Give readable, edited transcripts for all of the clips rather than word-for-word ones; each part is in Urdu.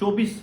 24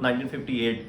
1958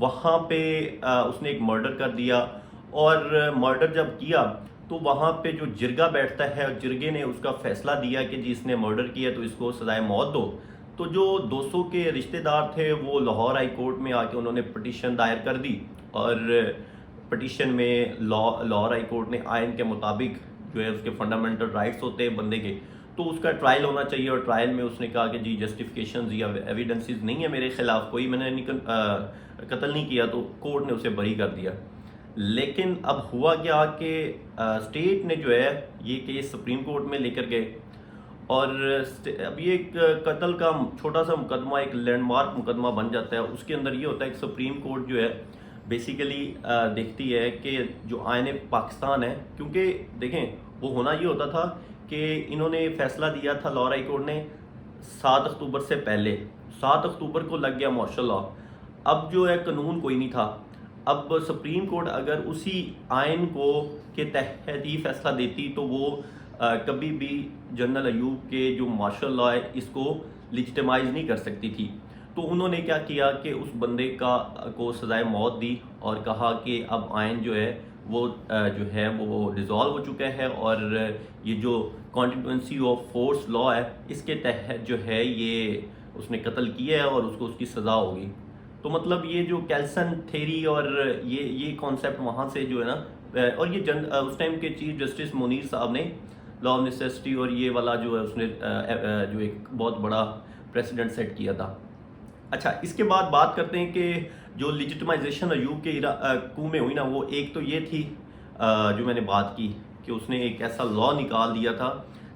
وہاں پہ اس نے ایک مرڈر کر دیا، اور مرڈر جب کیا تو وہاں پہ جو جرگہ بیٹھتا ہے، جرگے نے اس کا فیصلہ دیا کہ جی اس نے مرڈر کیا تو اس کو سزائے موت دو. تو جو 200 کے رشتہ دار تھے وہ لاہور ہائی کورٹ میں آ کے انہوں نے پٹیشن دائر کر دی، اور پٹیشن میں لاہور ہائی کورٹ نے آئین کے مطابق جو ہے اس کے فنڈامنٹل رائٹس ہوتے ہیں بندے کے، تو اس کا ٹرائل ہونا چاہیے. اور ٹرائل میں اس نے کہا کہ جی جسٹیفیکیشنز یا ایویڈنسز نہیں ہے میرے خلاف کوئی، میں نے قتل نہیں کیا، تو کورٹ نے اسے بری کر دیا. لیکن اب ہوا کیا کہ اسٹیٹ نے جو ہے یہ کیس سپریم کورٹ میں لے کر گئے، اور اب یہ ایک قتل کا چھوٹا سا مقدمہ ایک لینڈ مارک مقدمہ بن جاتا ہے. اس کے اندر یہ ہوتا ہے کہ سپریم کورٹ جو ہے بیسیکلی دیکھتی ہے کہ جو آئین پاکستان ہے، کیونکہ دیکھیں وہ ہونا یہ ہوتا تھا کہ انہوں نے فیصلہ دیا تھا لاہور ہائی کورٹ نے 7 اکتوبر سے پہلے، 7 اکتوبر کو لگ گیا مارشل لاء. اب جو ہے قانون کوئی نہیں تھا. اب سپریم کورٹ اگر اسی آئین کو کے تحت ہی فیصلہ دیتی تو وہ کبھی بھی جنرل ایوب کے جو مارشل لاء ہے اس کو لیجٹمائز نہیں کر سکتی تھی. تو انہوں نے کیا کیا کہ اس بندے کو سزائے موت دی، اور کہا کہ اب آئین جو ہے وہ ڈیزالو ہو چکا ہے، اور یہ جو کانٹینوئنسی آف فورس لاء ہے اس کے تحت جو ہے یہ اس نے قتل کیا ہے اور اس کو اس کی سزا ہوگی. تو مطلب یہ جو کیلسن تھیری اور یہ کانسیپٹ وہاں سے جو ہے نا، اور یہ اس ٹائم کے چیف جسٹس منیر صاحب نے لا آف نیسیسٹی اور یہ والا جو ہے اس نے جو ایک بہت بڑا پریسیڈنٹ سیٹ کیا تھا. اچھا، اس کے بعد بات کرتے ہیں کہ جو لیجٹمائزیشن ایوب کے کو میں ہوئی نا، وہ ایک تو یہ تھی جو میں نے بات کی کہ اس نے ایک ایسا لا نکال دیا تھا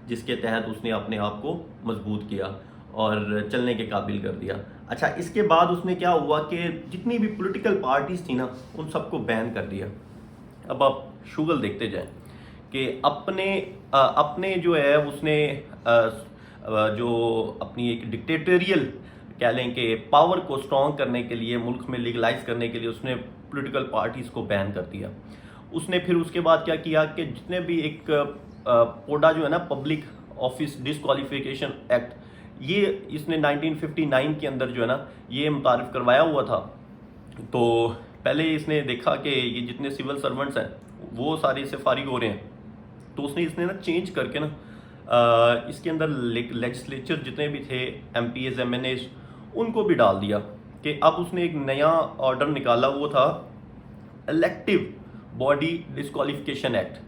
جس کے تحت اس نے اپنے آپ کو مضبوط کیا اور چلنے کے قابل کر دیا. اچھا، اس کے بعد اس میں کیا ہوا کہ جتنی بھی پولیٹیکل پارٹیز تھیں نا ان سب کو بین کر دیا. اب آپ شوگل دیکھتے جائیں کہ اپنے جو ہے اس نے جو اپنی ایک ڈکٹیٹریل کہہ لیں کہ پاور کو سٹرونگ کرنے کے لیے، ملک میں لیگلائز کرنے کے لیے اس نے پولیٹیکل پارٹیز کو بین کر دیا. اس نے پھر اس کے بعد کیا کیا کہ جتنے بھی ایک پوڈا جو ہے نا پبلک آفس ڈسکوالیفیکیشن ایکٹ، یہ اس نے 1959 کے اندر جو ہے نا یہ متعارف کروایا ہوا تھا. تو پہلے اس نے دیکھا کہ یہ جتنے سول سرونٹس ہیں وہ سارے سے فارغ ہو رہے ہیں، تو اس نے نا چینج کر کے نا اس کے اندر لیجسلیچر جتنے بھی تھے M Ps M Ns ان کو بھی ڈال دیا کہ اب اس نے ایک نیا آرڈر نکالا، وہ تھا الیکٹیو باڈی ڈسکوالیفیکیشن ایکٹ.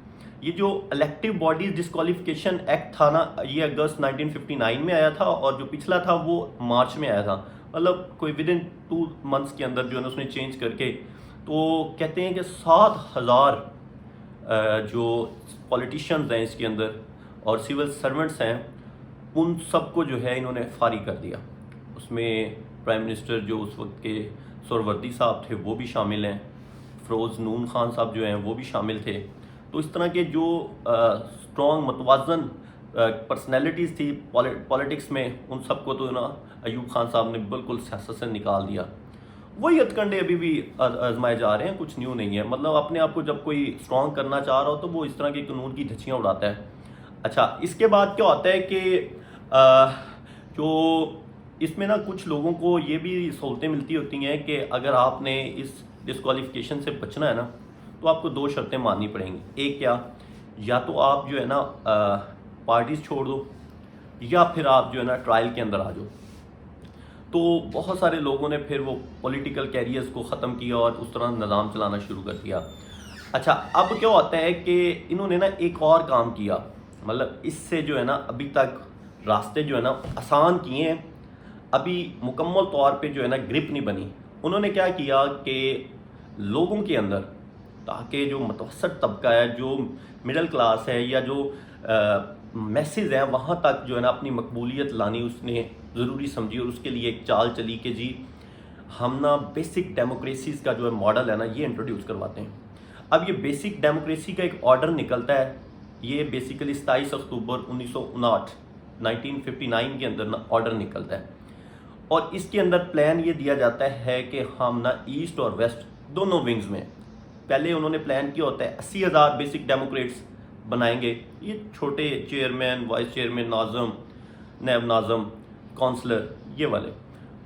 یہ جو الیکٹیو باڈیز ڈسکوالیفیکیشن ایکٹ تھا نا، یہ اگست 1959 میں آیا تھا، اور جو پچھلا تھا وہ مارچ میں آیا تھا. مطلب کوئی ود ان 2 months کے اندر جو ہے نا اس نے چینج کر کے، تو کہتے ہیں کہ 7,000 جو پولیٹیشنز ہیں اس کے اندر اور سول سرونٹس ہیں ان سب کو جو ہے انہوں نے فارغ کر دیا. اس میں پرائم منسٹر جو اس وقت کے سہروردی صاحب تھے وہ بھی شامل ہیں، فروز نون خان صاحب جو ہیں وہ بھی شامل تھے. تو اس طرح کے جو اسٹرانگ متوازن پرسنالٹیز تھی پالیٹکس میں، ان سب کو تو نا ایوب خان صاحب نے بالکل سیاست سے نکال دیا. وہی ہتھ کنڈے ابھی بھی آزمائے جا رہے ہیں، کچھ نیو نہیں ہے. مطلب اپنے آپ کو جب کوئی اسٹرانگ کرنا چاہ رہا ہو تو وہ اس طرح کے قانون کی دھچیاں اڑاتا ہے. اچھا، اس کے بعد کیا ہوتا ہے کہ جو اس میں نا کچھ لوگوں کو یہ بھی سہولتیں ملتی ہوتی ہیں کہ اگر آپ نے اس ڈسکوالیفیکیشن سے بچنا ہے نا تو آپ کو 2 شرطیں ماننی پڑیں گی. ایک کیا، یا تو آپ جو ہے نا پارٹیز چھوڑ دو، یا پھر آپ جو ہے نا ٹرائل کے اندر آ جاؤ. تو بہت سارے لوگوں نے پھر وہ پولیٹیکل کیریئرز کو ختم کیا اور اس طرح نظام چلانا شروع کر دیا. اچھا، اب کیا ہوتا ہے کہ انہوں نے نا ایک اور کام کیا، مطلب اس سے جو ہے نا ابھی تک راستے جو ہے نا آسان کیے ہیں، ابھی مکمل طور پہ جو ہے نا گرپ نہیں بنی. انہوں نے کیا کیا کہ لوگوں کے اندر، تاکہ جو متوسط طبقہ ہے، جو مڈل کلاس ہے، یا جو میسز ہیں، وہاں تک جو ہے نا اپنی مقبولیت لانی اس نے ضروری سمجھی، اور اس کے لیے ایک چال چلی کہ جی ہم نا بیسک ڈیموکریسیز کا جو ہے ماڈل ہے نا یہ انٹروڈیوس کرواتے ہیں. اب یہ بیسک ڈیموکریسی کا ایک آرڈر نکلتا ہے، یہ بیسیکلی 27 اکتوبر 1959 کے اندر نا آرڈر نکلتا ہے. اور اس کے اندر پلان یہ دیا جاتا ہے کہ ہم نا ایسٹ اور ویسٹ دونوں ونگز میں، پہلے انہوں نے پلان کیا ہوتا ہے 80,000 بیسک ڈیموکریٹس بنائیں گے. یہ چھوٹے چیئرمین، وائس چیئرمین، ناظم، نیب ناظم، کونسلر، یہ والے.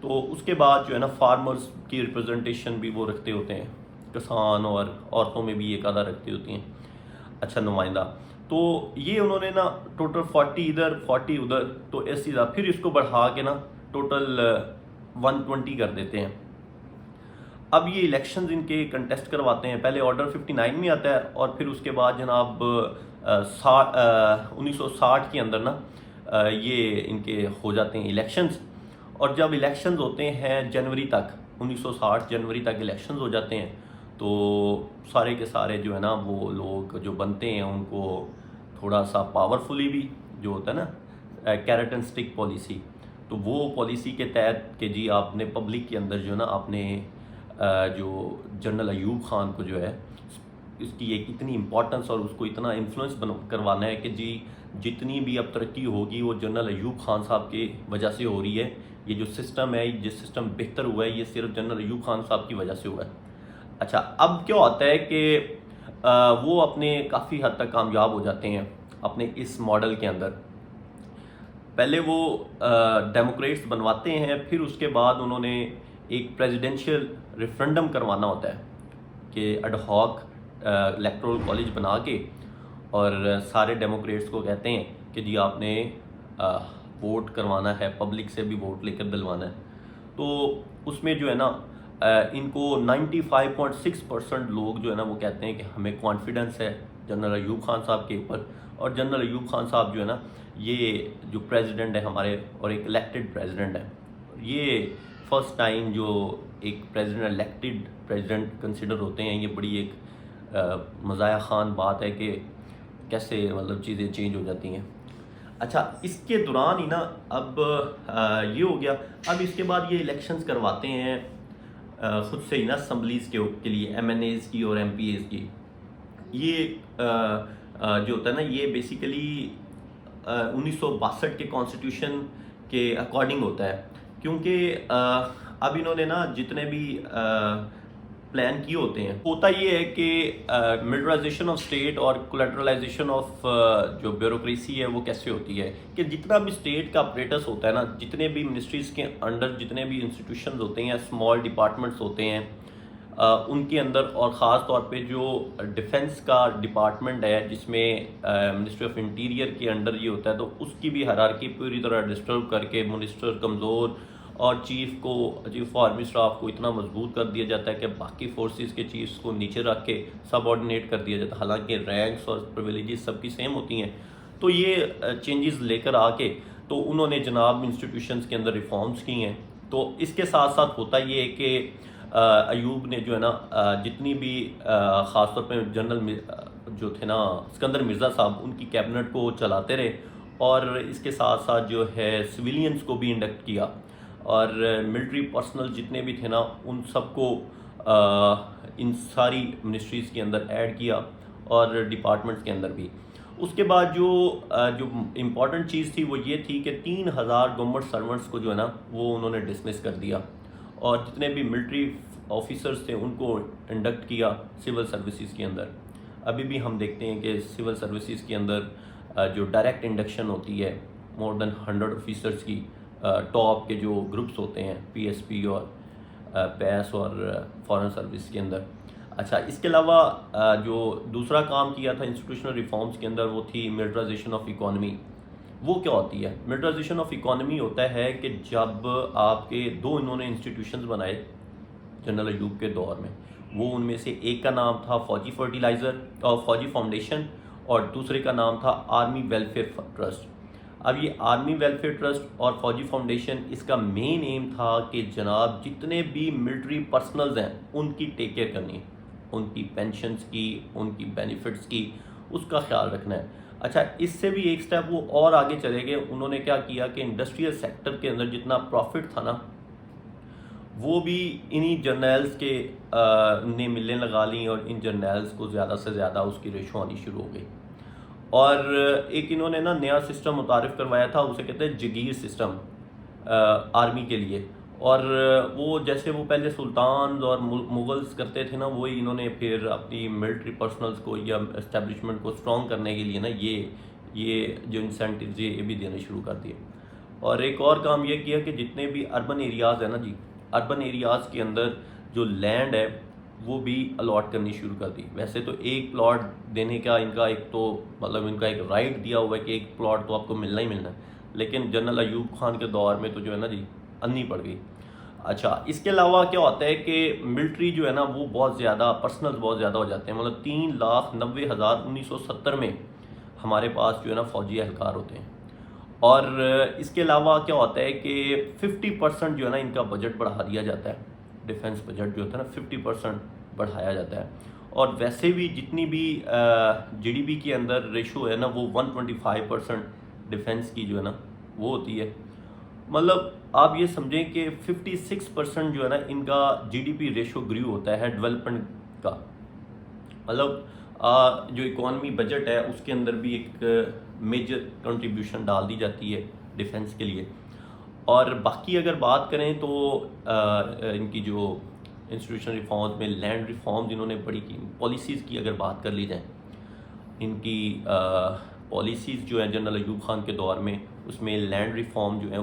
تو اس کے بعد جو ہے نا فارمرز کی ریپرزنٹیشن بھی وہ رکھتے ہوتے ہیں، کسان اور عورتوں میں بھی ایک آدھا رکھتی ہوتی ہیں اچھا نمائندہ. تو یہ انہوں نے نا ٹوٹل 40 ادھر 40 ادھر، تو ایسی پھر اس کو بڑھا کے نا ٹوٹل 120 کر دیتے ہیں. اب یہ الیکشنز ان کے کنٹیسٹ کرواتے ہیں، پہلے آرڈر 59 میں آتا ہے اور پھر اس کے بعد جناب 1960 کے اندر نا یہ ان کے ہو جاتے ہیں الیکشنز. اور جب الیکشنز ہوتے ہیں جنوری تک، 1960 جنوری تک الیکشنز ہو جاتے ہیں، تو سارے کے سارے جو ہے نا وہ لوگ جو بنتے ہیں ان کو تھوڑا سا پاورفلی بھی جو ہوتا ہے نا کیرٹ اینڈ اسٹک پالیسی، تو وہ پالیسی کے تحت کہ جی آپ نے پبلک کے اندر جو ہے نا آپ نے جو جنرل ایوب خان کو جو ہے اس کی ایک اتنی امپورٹنس اور اس کو اتنا انفلوئنس کروانا ہے کہ جی جتنی بھی اب ترقی ہوگی وہ جنرل ایوب خان صاحب کی وجہ سے ہو رہی ہے. یہ جو سسٹم ہے، جس سسٹم بہتر ہوا ہے، یہ صرف جنرل ایوب خان صاحب کی وجہ سے ہوا ہے. اچھا اب کیا ہوتا ہے کہ وہ اپنے کافی حد تک کامیاب ہو جاتے ہیں اپنے اس ماڈل کے اندر. پہلے وہ ڈیموکریٹس بنواتے ہیں، پھر اس کے بعد انہوں نے ایک پریزیڈنشیل ریفرنڈم کروانا ہوتا ہے کہ ایڈ ہاک الیکٹورل کالج بنا کے، اور سارے ڈیموکریٹس کو کہتے ہیں کہ جی آپ نے ووٹ کروانا ہے، پبلک سے بھی ووٹ لے کر دلوانا ہے. تو اس میں جو ہے نا ان کو 95.6% لوگ جو ہے نا وہ کہتے ہیں کہ ہمیں کانفیڈنس ہے جنرل ایوب خان صاحب کے اوپر. اور جنرل ایوب خان صاحب جو ہے نا یہ جو پریزیڈنٹ ہے ہمارے، اور ایک الیکٹڈ پریزیڈنٹ ہے، یہ فرسٹ ٹائم جو ایک پریزیڈنٹ الیکٹڈ پریزیڈنٹ کنسیڈر ہوتے ہیں. یہ بڑی ایک مزاح خان بات ہے کہ کیسے مطلب چیزیں چینج ہو جاتی ہیں. اچھا اس کے دوران ہی نا اب یہ ہو گیا. اب اس کے بعد یہ الیکشنز کرواتے ہیں خود سے ہی نا اسمبلیز کے لیے، ایم این ایز کی اور ایم پی ایز کی. یہ جو ہوتا ہے نا یہ بیسیکلی 1962 کے کانسٹیٹیوشن کے اکارڈنگ ہوتا ہے، کیونکہ اب انہوں نے نا جتنے بھی پلان کیے ہوتے ہیں، ہوتا یہ ہے کہ ملٹرائزیشن آف اسٹیٹ اور کولیٹرلائزیشن آف جو بیوروکریسی ہے وہ کیسے ہوتی ہے کہ جتنا بھی اسٹیٹ کا اپریٹس ہوتا ہے نا، جتنے بھی منسٹریز کے انڈر جتنے بھی انسٹیٹیوشنز ہوتے ہیں، اسمال ڈپارٹمنٹس ہوتے ہیں ان کے اندر، اور خاص طور پہ جو ڈیفنس کا ڈپارٹمنٹ ہے جس میں منسٹری آف انٹیریئر کے انڈر یہ ہوتا ہے، تو اس کی بھی ہیرارکی پوری طرح ڈسٹرب کر کے منسٹر کمزور اور چیف آف آرمی اسٹاف کو اتنا مضبوط کر دیا جاتا ہے کہ باقی فورسز کے چیفز کو نیچے رکھ کے سب آرڈینیٹ کر دیا جاتا ہے، حالانکہ رینکس اور پریویلیجز سب کی سیم ہوتی ہیں. تو یہ چینجز لے کر آ کے تو انہوں نے جناب انسٹیٹیوشنز کے اندر ریفارمز کی ہیں. تو اس کے ساتھ ساتھ ہوتا یہ ہے کہ ایوب نے جو ہے نا جتنی بھی خاص طور پہ جنرل جو تھے نا اسکندر مرزا صاحب، ان کی کیبنٹ کو چلاتے رہے، اور اس کے ساتھ ساتھ جو ہے سویلینز کو بھی انڈکٹ کیا، اور ملٹری پرسنل جتنے بھی تھے نا ان سب کو ان ساری منسٹریز کے اندر ایڈ کیا اور ڈپارٹمنٹس کے اندر بھی. اس کے بعد جو امپورٹنٹ چیز تھی وہ یہ تھی کہ 3000 گورنمنٹ سرونٹس کو جو ہے نا وہ انہوں نے ڈسمس کر دیا، اور جتنے بھی ملٹری آفیسرز تھے ان کو انڈکٹ کیا سول سروسز کے اندر. ابھی بھی ہم دیکھتے ہیں کہ سول سروسز کے اندر جو ڈائریکٹ انڈکشن ہوتی ہے مور دین 100 آفیسرز کی، ٹاپ کے جو گروپس ہوتے ہیں پی ایس پی اور پیس اور فارن سروس کے اندر. اچھا اس کے علاوہ جو دوسرا کام کیا تھا انسٹیٹیوشنل ریفارمز کے اندر وہ تھی ملٹرائزیشن آف اکانومی. وہ کیا ہوتی ہے؟ ملٹرائزیشن آف اکانومی ہوتا ہے کہ جب آپ کے دو انہوں نے انسٹیٹیوشنز بنائے جنرل ایوب کے دور میں، وہ ان میں سے ایک کا نام تھا فوجی فرٹیلائزر اور فوجی فاؤنڈیشن، اور دوسرے کا نام تھا آرمی ویلفیئر ٹرسٹ. اب یہ آرمی ویلفیئر ٹرسٹ اور فوجی فاؤنڈیشن اس کا مین ایم تھا کہ جناب جتنے بھی ملٹری پرسنلز ہیں ان کی ٹیک کیئر کرنی ہے، ان کی پینشنز کی، ان کی بینیفٹس کی، اس کا خیال رکھنا ہے. اچھا اس سے بھی ایک سٹیپ وہ اور آگے چلے گئے. انہوں نے کیا کیا کہ انڈسٹریل سیکٹر کے اندر جتنا پروفٹ تھا نا وہ بھی انہی جرنیلز کے نے ملیں لگا لیں، اور ان جرنیلز کو زیادہ سے زیادہ اس کی ریشو آنی شروع ہو گئی. اور ایک انہوں نے نا نیا سسٹم متعارف کروایا تھا، اسے کہتے ہیں جگیر سسٹم آرمی کے لیے. اور وہ جیسے وہ پہلے سلطان اور مغلز کرتے تھے نا، وہی انہوں نے پھر اپنی ملٹری پرسنلز کو یا اسٹیبلشمنٹ کو اسٹرانگ کرنے کے لیے نا یہ جو انسینٹیوز یہ بھی دینے شروع کر دیے. اور ایک اور کام یہ کیا کہ جتنے بھی اربن ایریاز ہیں نا جی، اربن ایریاز کے اندر جو لینڈ ہے وہ بھی الاٹ کرنی شروع کر دی. ویسے تو ایک پلاٹ دینے کا ان کا ایک تو مطلب ان کا ایک رائٹ دیا ہوا ہے کہ ایک پلاٹ تو آپ کو ملنا ہی ملنا ہے، لیکن جنرل ایوب خان کے دور میں تو جو ہے نا جی انی پڑ گئی. اچھا اس کے علاوہ کیا ہوتا ہے کہ ملٹری جو ہے نا وہ بہت زیادہ پرسنل بہت زیادہ ہو جاتے ہیں. مطلب 3,90,000 1970 میں ہمارے پاس جو ہے نا فوجی اہلکار ہوتے ہیں. اور اس کے علاوہ کیا ہوتا ہے کہ 50% جو ہے نا ان کا بجٹ بڑھا دیا جاتا ہے. ڈیفنس بجٹ جو ہوتا ہے نا 50% بڑھایا جاتا ہے. اور ویسے بھی جتنی بھی جی ڈی پی کے اندر ریشو ہے نا وہ 125% ڈیفنس کی جو ہے نا وہ ہوتی ہے. مطلب آپ یہ سمجھیں کہ 56% جو ہے نا ان کا جی ڈی پی ریشو گریو ہوتا ہے ڈیولپمنٹ کا. مطلب جو اکانومی بجٹ ہے اس کے اندر بھی ایک میجر کنٹریبیوشن ڈال دی جاتی ہے ڈیفنس کے لیے. اور باقی اگر بات کریں تو ان کی جو انسٹیٹیوشنل ریفارمز میں لینڈ ریفارمز انہوں نے بڑی کی. پالیسیز کی اگر بات کر لی جائیں، ان کی پالیسیز جو ہیں جنرل ایوب خان کے دور میں اس میں لینڈ ریفارم جو ہے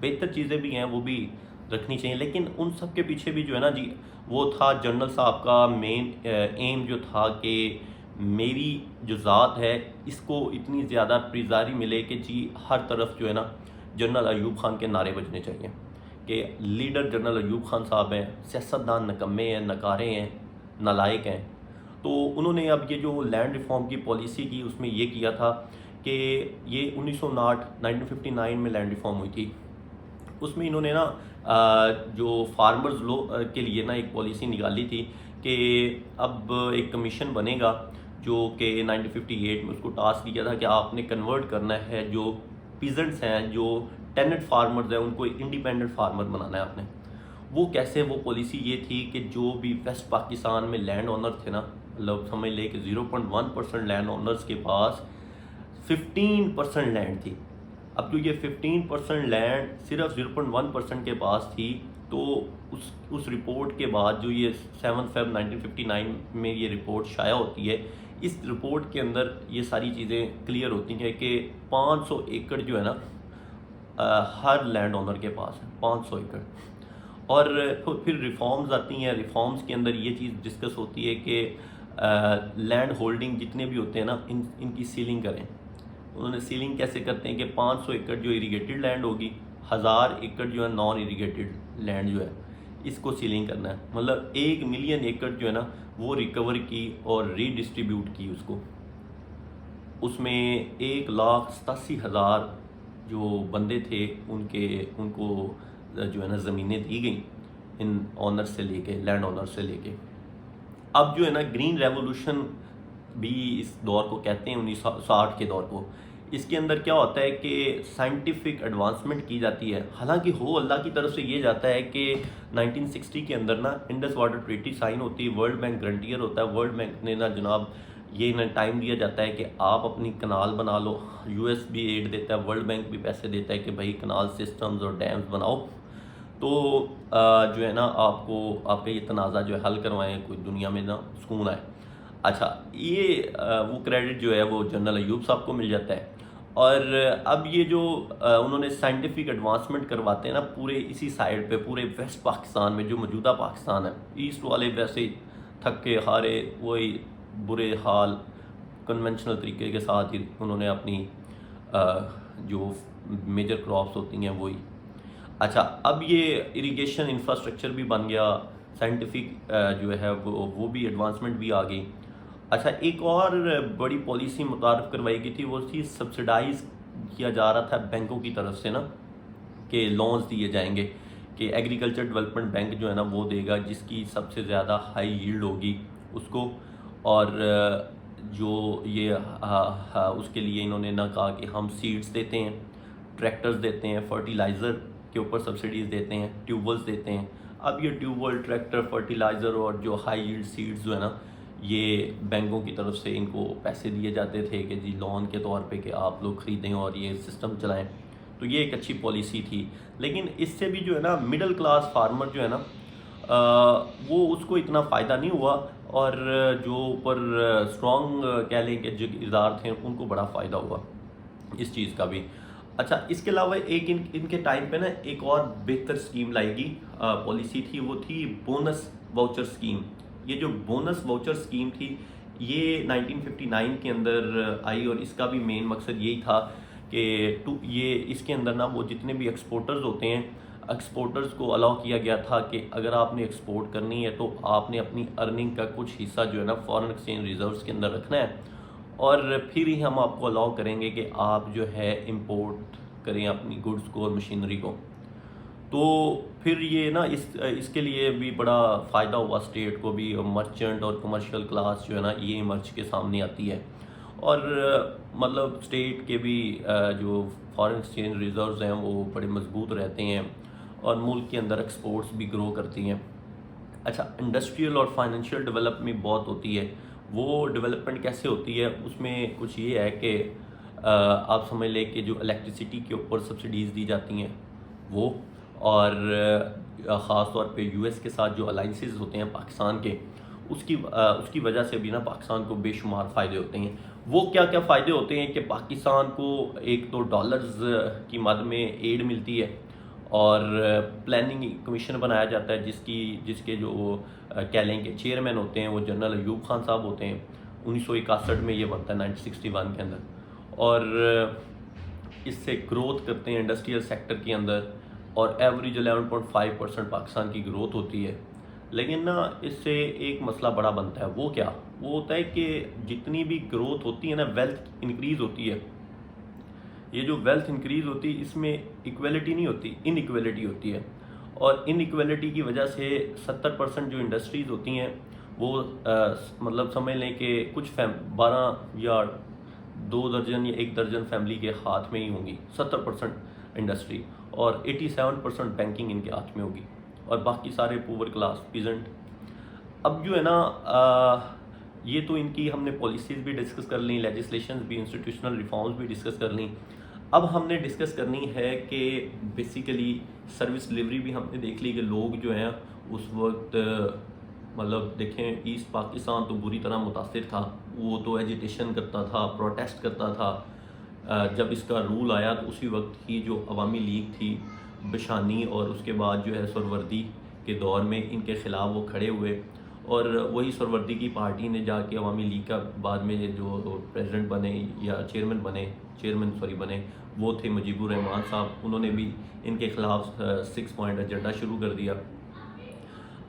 بہتر چیزیں بھی ہیں وہ بھی رکھنی چاہیے. لیکن ان سب کے پیچھے بھی جو ہے نا جی وہ تھا جنرل صاحب کا مین ایم جو تھا کہ میری جو ذات ہے اس کو اتنی زیادہ پریزاری ملے کہ جی ہر طرف جو ہے نا جنرل ایوب خان کے نعرے بجنے چاہیے کہ لیڈر جنرل ایوب خان صاحب ہیں، سیاستدان نکمے ہیں، نکارے ہیں، نالائق ہیں. تو انہوں نے اب یہ جو لینڈ ریفارم کی پالیسی کی اس میں یہ کیا تھا کہ یہ 1959 میں لینڈ ریفارم ہوئی تھی. اس میں انہوں نے نا جو فارمرز لو کے لیے نا ایک پالیسی نکالی تھی کہ اب ایک کمیشن بنے گا جو کہ 1958 میں اس کو ٹاسک کیا تھا کہ آپ نے کنورٹ کرنا ہے جو پیزنٹس ہیں، جو ٹیننٹ فارمرز ہیں، ان کو انڈیپینڈنٹ فارمر بنانا ہے آپ نے. وہ کیسے؟ وہ پالیسی یہ تھی کہ جو بھی ویسٹ پاکستان میں لینڈ اونر تھے نا، مطلب سمجھ لے کہ 0.1% لینڈ اونرز کے پاس 15% لینڈ تھی. اب جو یہ 15% لینڈ صرف 0.1% کے پاس تھی تو اس رپورٹ کے بعد جو یہ 7 فیب 1959 میں یہ رپورٹ شائع ہوتی ہے، اس رپورٹ کے اندر یہ ساری چیزیں کلیئر ہوتی ہیں کہ 500 ایکڑ جو ہے نا ہر لینڈ اونر کے پاس ہے، 500 ایکڑ. اور پھر ریفارمز آتی ہیں. ریفارمز کے اندر یہ چیز ڈسکس ہوتی ہے کہ لینڈ ہولڈنگ جتنے بھی ہوتے ہیں نا ان کی سیلنگ کریں. انہوں نے سیلنگ کیسے کرتے ہیں کہ 500 ایکڑ جو اریگیٹڈ لینڈ ہوگی، 1000 ایکڑ جو ہے نان اریگیٹڈ لینڈ جو ہے اس کو سیلنگ کرنا ہے. مطلب 1 ملین ایکڑ جو ہے نا وہ ریکور کی اور ری ڈسٹریبیوٹ کی اس کو. اس میں 1,87,000 جو بندے تھے ان کو جو ہے نا زمینیں دی گئیں ان آنر سے لے کے، لینڈ آنر سے لے کے. اب جو ہے نا گرین ریولوشن بھی اس دور کو کہتے ہیں، 1960 کے دور کو. اس کے اندر کیا ہوتا ہے کہ سائنٹیفک ایڈوانسمنٹ کی جاتی ہے. حالانکہ اللہ کی طرف سے یہ جاتا ہے کہ 1960 کے اندر نا انڈس واٹر ٹریٹی سائن ہوتی ہے، ورلڈ بینک گرنٹیئر ہوتا ہے. ورلڈ بینک نے نا جناب یہ نا ٹائم دیا جاتا ہے کہ آپ اپنی کنال بنا لو. یو ایس بھی ایڈ دیتا ہے، ورلڈ بینک بھی پیسے دیتا ہے کہ بھائی کنال سسٹمز اور ڈیمز بناؤ تو جو ہے نا آپ کا یہ تنازع جو ہے حل کروائیں، کوئی دنیا میں نا سکون آئے. اچھا یہ وہ کریڈٹ جو ہے وہ جنرل ایوب صاحب کو مل جاتا ہے. اور اب یہ جو انہوں نے سائنٹیفک ایڈوانسمنٹ کرواتے ہیں نا پورے اسی سائڈ پہ، پورے ویسٹ پاکستان میں جو موجودہ پاکستان ہے. ایسٹ والے ویسے تھکے ہارے وہی برے حال کنونشنل طریقے کے ساتھ ہی انہوں نے اپنی جو میجر کراپس ہوتی ہیں وہی. اچھا اب یہ اریگیشن انفراسٹرکچر بھی بن گیا، سائنٹیفک جو ہے وہ بھی ایڈوانسمنٹ بھی آ گئی. اچھا ایک اور بڑی پالیسی متعارف کروائی گئی تھی، وہ تھی سبسڈائز کیا جا رہا تھا بینکوں کی طرف سے نا کہ لونز دیے جائیں گے کہ ایگریکلچر ڈیولپمنٹ بینک جو ہے نا وہ دے گا جس کی سب سے زیادہ ہائی ییلڈ ہوگی اس کو. اور جو یہ اس کے لیے انہوں نے نہ کہا کہ ہم سیڈز دیتے ہیں، ٹریکٹرز دیتے ہیں، فرٹیلائزر کے اوپر سبسڈیز دیتے ہیں، ٹیوب ویلز دیتے ہیں. اب یہ ٹیوب ویل، ٹریکٹر، فرٹیلائزر اور جو ہائی ییلڈ سیڈز جو ہے نا یہ بینکوں کی طرف سے ان کو پیسے دیے جاتے تھے کہ جی لون کے طور پہ کہ آپ لوگ خریدیں اور یہ سسٹم چلائیں. تو یہ ایک اچھی پالیسی تھی. لیکن اس سے بھی جو ہے نا مڈل کلاس فارمر جو ہے نا وہ اس کو اتنا فائدہ نہیں ہوا، اور جو اوپر اسٹرانگ کہہ لیں کہ جو ادار تھے ان کو بڑا فائدہ ہوا اس چیز کا بھی. اچھا اس کے علاوہ ایک ان کے ٹائم پہ نا ایک اور بہتر اسکیم لائے گی پالیسی تھی، وہ تھی بونس واؤچر اسکیم. یہ جو بونس واؤچر اسکیم تھی یہ 1959 کے اندر آئی، اور اس کا بھی مین مقصد یہی تھا کہ یہ اس کے اندر نا وہ جتنے بھی ایکسپورٹرز ہوتے ہیں، ایکسپورٹرز کو الاؤ کیا گیا تھا کہ اگر آپ نے ایکسپورٹ کرنی ہے تو آپ نے اپنی ارننگ کا کچھ حصہ جو ہے نا فارن ایکسچینج ریزروز کے اندر رکھنا ہے، اور پھر ہی ہم آپ کو الاؤ کریں گے کہ آپ جو ہے امپورٹ کریں اپنی گڈس کو اور مشینری کو. تو پھر یہ نا اس کے لیے بھی بڑا فائدہ ہوا اسٹیٹ کو بھی، مرچنٹ اور کمرشل کلاس جو ہے نا یہ ایمرج کے سامنے آتی ہے، اور مطلب اسٹیٹ کے بھی جو فارن ایکسچینج ریزروز ہیں وہ بڑے مضبوط رہتے ہیں، اور ملک کے اندر ایکسپورٹس بھی گرو کرتی ہیں. اچھا انڈسٹریل اور فائنینشیل ڈیولپمنٹ بہت ہوتی ہے. وہ ڈیولپمنٹ کیسے ہوتی ہے؟ اس میں کچھ یہ ہے کہ آپ سمجھ لیں کہ جو الیکٹریسٹی کے اوپر سبسڈیز دی جاتی ہیں وہ، اور خاص طور پہ یو ایس کے ساتھ جو الائنسز ہوتے ہیں پاکستان کے، اس کی وجہ سے بھی نا پاکستان کو بے شمار فائدے ہوتے ہیں. وہ کیا کیا فائدے ہوتے ہیں کہ پاکستان کو ایک تو ڈالرز کی مد میں ایڈ ملتی ہے، اور پلاننگ کمیشن بنایا جاتا ہے جس کے جو کہہ لیں کہ چیئرمین ہوتے ہیں وہ جنرل ایوب خان صاحب ہوتے ہیں. 1961 میں یہ بنتا ہے 1961 کے اندر، اور اس سے گروتھ کرتے ہیں انڈسٹریل سیکٹر کے اندر، اور ایوریج 11.5% پاکستان کی گروتھ ہوتی ہے. لیکن نا اس سے ایک مسئلہ بڑا بنتا ہے. وہ کیا؟ وہ ہوتا ہے کہ جتنی بھی گروتھ ہوتی ہے نا، ویلتھ انکریز ہوتی ہے. یہ جو ویلتھ انکریز ہوتی ہے اس میں ایکویلٹی نہیں ہوتی، ان ایکویلٹی ہوتی ہے، اور ان ایکویلٹی کی وجہ سے 70% جو انڈسٹریز ہوتی ہیں وہ مطلب سمجھ لیں کہ کچھ 12 یا 2 درجن یا 1 درجن فیملی کے ہاتھ میں ہی ہوں گی 70% انڈسٹری، اور 87% بینکنگ ان کے ہاتھ میں ہوگی، اور باقی سارے پور کلاس پیزنٹ. اب جو ہے نا یہ تو ان کی ہم نے پالیسیز بھی ڈسکس کر لیں، لیجسلیشنز بھی، انسٹیٹیوشنل ریفارمز بھی ڈسکس کر لیں. اب ہم نے ڈسکس کرنی ہے کہ بیسیکلی سروس ڈلیوری بھی ہم نے دیکھ لی کہ لوگ جو ہیں اس وقت مطلب دیکھیں ایسٹ پاکستان تو بری طرح متاثر تھا، وہ تو ایجیٹیشن کرتا تھا، پروٹیسٹ کرتا تھا. جب اس کا رول آیا تو اسی وقت ہی جو عوامی لیگ تھی بشانی، اور اس کے بعد جو ہے سروردی کے دور میں ان کے خلاف وہ کھڑے ہوئے، اور وہی سروردی کی پارٹی نے جا کے عوامی لیگ کا بعد میں جو پریزیڈنٹ بنے یا چیئرمین بنے وہ تھے مجیب الرحمان صاحب. انہوں نے بھی ان کے خلاف 6 پوائنٹ ایجنڈا شروع کر دیا.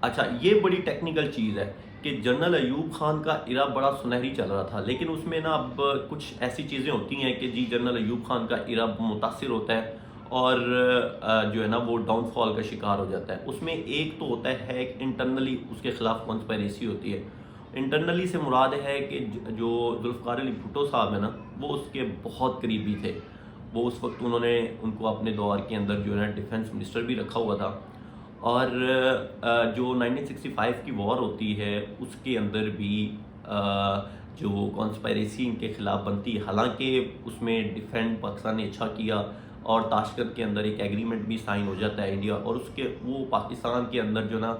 اچھا یہ بڑی ٹیکنیکل چیز ہے کہ جنرل ایوب خان کا ایرا بڑا سنہری چل رہا تھا، لیکن اس میں نا اب کچھ ایسی چیزیں ہوتی ہیں کہ جی جنرل ایوب خان کا ایرا متاثر ہوتا ہے، اور جو ہے نا وہ ڈاؤن فال کا شکار ہو جاتا ہے. اس میں ایک تو ہوتا ہے کہ انٹرنلی اس کے خلاف کانسپائریسی ہوتی ہے. انٹرنلی سے مراد ہے کہ جو ذوالفقار علی بھٹو صاحب ہیں نا وہ اس کے بہت قریبی تھے. وہ اس وقت انہوں نے ان کو اپنے دور کے اندر جو ہے نا ڈیفنس منسٹر بھی رکھا ہوا تھا، اور جو 1965 کی وار ہوتی ہے اس کے اندر بھی جو کانسپائریسی ان کے خلاف بنتی ہے، حالانکہ اس میں ڈیفینڈ پاکستان نے اچھا کیا، اور تاشکند کے اندر ایک ایگریمنٹ بھی سائن ہو جاتا ہے انڈیا، اور اس کے وہ پاکستان کے اندر جو نا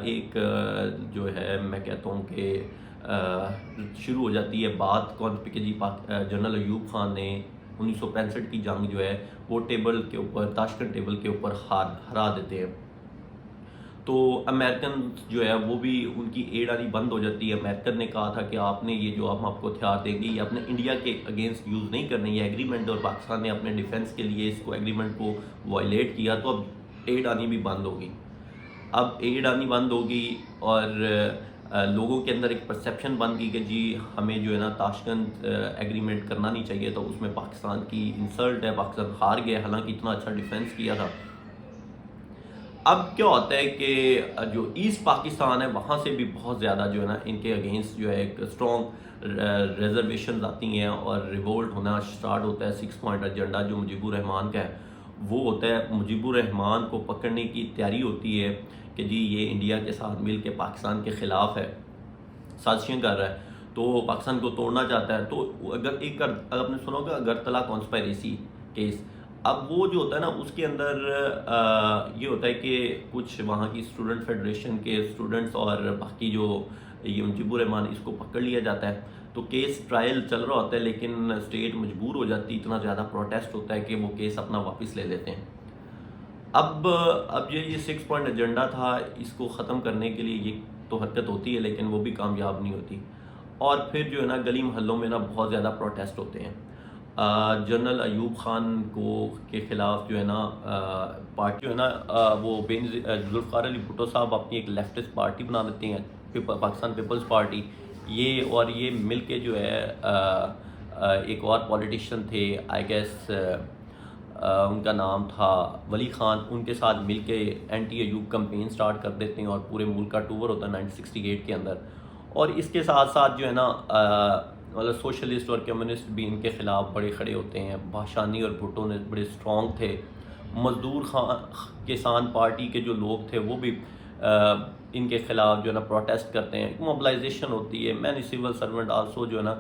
ایک جو ہے میں کہتا ہوں کہ شروع ہو جاتی ہے بات کون پہ کہ جی جنرل ایوب خان نے 1965 کی جنگ جو ہے وہ ٹیبل کے اوپر، تاشکند ٹیبل کے اوپر ہرا دیتے ہیں. تو امریکن جو ہے وہ بھی ان کی ایڈ آنی بند ہو جاتی ہے. امریکن نے کہا تھا کہ آپ نے یہ جو ہم آپ کو ہتھیار دیں گے یہ اپنے انڈیا کے اگینسٹ یوز نہیں کرنے یہ ایگریمنٹ، اور پاکستان نے اپنے ڈیفنس کے لیے اس کو ایگریمنٹ کو وائلیٹ کیا، تو اب ایڈ آنی بھی بند ہوگی. اب ایڈ آنی بند ہوگی، اور لوگوں کے اندر ایک پرسیپشن بن گئی کہ جی ہمیں جو ہے نا تاشکند ایگریمنٹ کرنا نہیں چاہیے، تو اس میں پاکستان کی انسلٹ ہے، پاکستان ہار گیا حالانکہ اتنا اچھا ڈیفنس کیا تھا. اب کیا ہوتا ہے کہ جو ایسٹ پاکستان ہے وہاں سے بھی بہت زیادہ جو ہے نا ان کے اگینسٹ جو ہے ایک اسٹرانگ ریزرویشنز آتی ہیں، اور ریوولٹ ہونا سٹارٹ ہوتا ہے. 6 پوائنٹ ایجنڈا جو مجیب الرحمان کا ہے وہ ہوتا ہے، مجیب الرحمان کو پکڑنے کی تیاری ہوتی ہے کہ جی یہ انڈیا کے ساتھ مل کے پاکستان کے خلاف ہے، سازشیں کر رہا ہے، تو پاکستان کو توڑنا چاہتا ہے. تو اگر آپ نے سنا ہوگا اگرتلا کانسپائریسی کیس، اب وہ جو ہوتا ہے نا اس کے اندر یہ ہوتا ہے کہ کچھ وہاں کی اسٹوڈنٹ فیڈریشن کے اسٹوڈنٹس اور باقی جو یہ مجیب الرحمان اس کو پکڑ لیا جاتا ہے، تو کیس ٹرائل چل رہا ہوتا ہے لیکن اسٹیٹ مجبور ہو جاتی، اتنا زیادہ پروٹیسٹ ہوتا ہے کہ وہ کیس اپنا واپس لے لیتے ہیں۔ اب یہ 6 پوائنٹ ایجنڈا تھا، اس کو ختم کرنے کے لیے یہ تو حرکت ہوتی ہے لیکن وہ بھی کامیاب نہیں ہوتی، اور پھر جو ہے نا گلی محلوں میں نا بہت زیادہ پروٹیسٹ ہوتے ہیں۔ جنرل ایوب خان کے خلاف جو ہے نا پارٹی جو ہے نا وہ ذوالفقار علی بھٹو صاحب اپنی ایک لیفٹسٹ پارٹی بنا دیتے ہیں، پاکستان پیپلز پارٹی، یہ مل کے جو ہے ایک اور پولیٹیشین تھے، آئی گیس ان کا نام تھا ولی خان، ان کے ساتھ مل کے اینٹی ایوب کمپین سٹارٹ کر دیتے ہیں اور پورے ملک کا ٹور ہوتا ہے 1968 کے اندر۔ اور اس کے ساتھ ساتھ جو ہے نا مطلب سوشلسٹ اور کمیونسٹ بھی ان کے خلاف بڑے کھڑے ہوتے ہیں، بھاشانی اور بھٹو نے بڑے اسٹرانگ تھے، مزدور کسان پارٹی کے جو لوگ تھے وہ بھی ان کے خلاف جو ہے نا پروٹیسٹ کرتے ہیں، موبلائزیشن ہوتی ہے، مینی سول سرونٹ آلسو جو ہے نا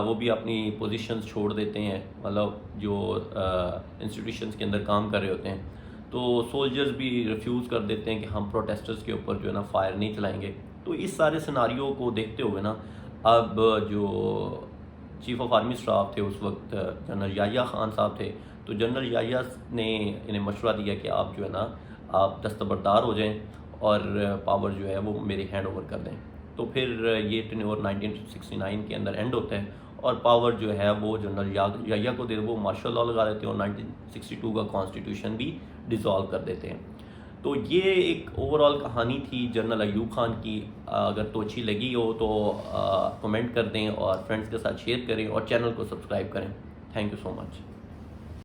وہ بھی اپنی پوزیشنز چھوڑ دیتے ہیں، مطلب جو انسٹیٹیوشنز کے اندر کام کر رہے ہوتے ہیں، تو سولجرز بھی ریفیوز کر دیتے ہیں کہ ہم پروٹیسٹرز کے اوپر جو ہے نا فائر نہیں چلائیں گے۔ تو اس سارے سیناریو کو دیکھتے ہوئے نا اب جو چیف آف آرمی اسٹاف تھے اس وقت جنرل یحییٰ خان صاحب تھے، تو جنرل یحییٰ نے انہیں مشورہ دیا کہ آپ جو ہے نا آپ دستبردار ہو جائیں اور پاور جو ہے وہ میرے ہینڈ اوور کر دیں۔ تو پھر یہ ٹینیور 1969 کے اندر اینڈ ہوتا ہے اور پاور جو ہے وہ جنرل یحییٰ کو دے، وہ مارشل لاء لگا دیتے ہیں اور 1962 کا کانسٹیٹیوشن بھی ڈیزالو کر دیتے ہیں۔ تو یہ ایک اوور آل کہانی تھی جنرل ایوب خان کی۔ اگر تو اچھی لگی ہو تو کمنٹ کر دیں اور فرینڈس کے ساتھ شیئر کریں اور چینل کو سبسکرائب کریں۔ Thank you so much.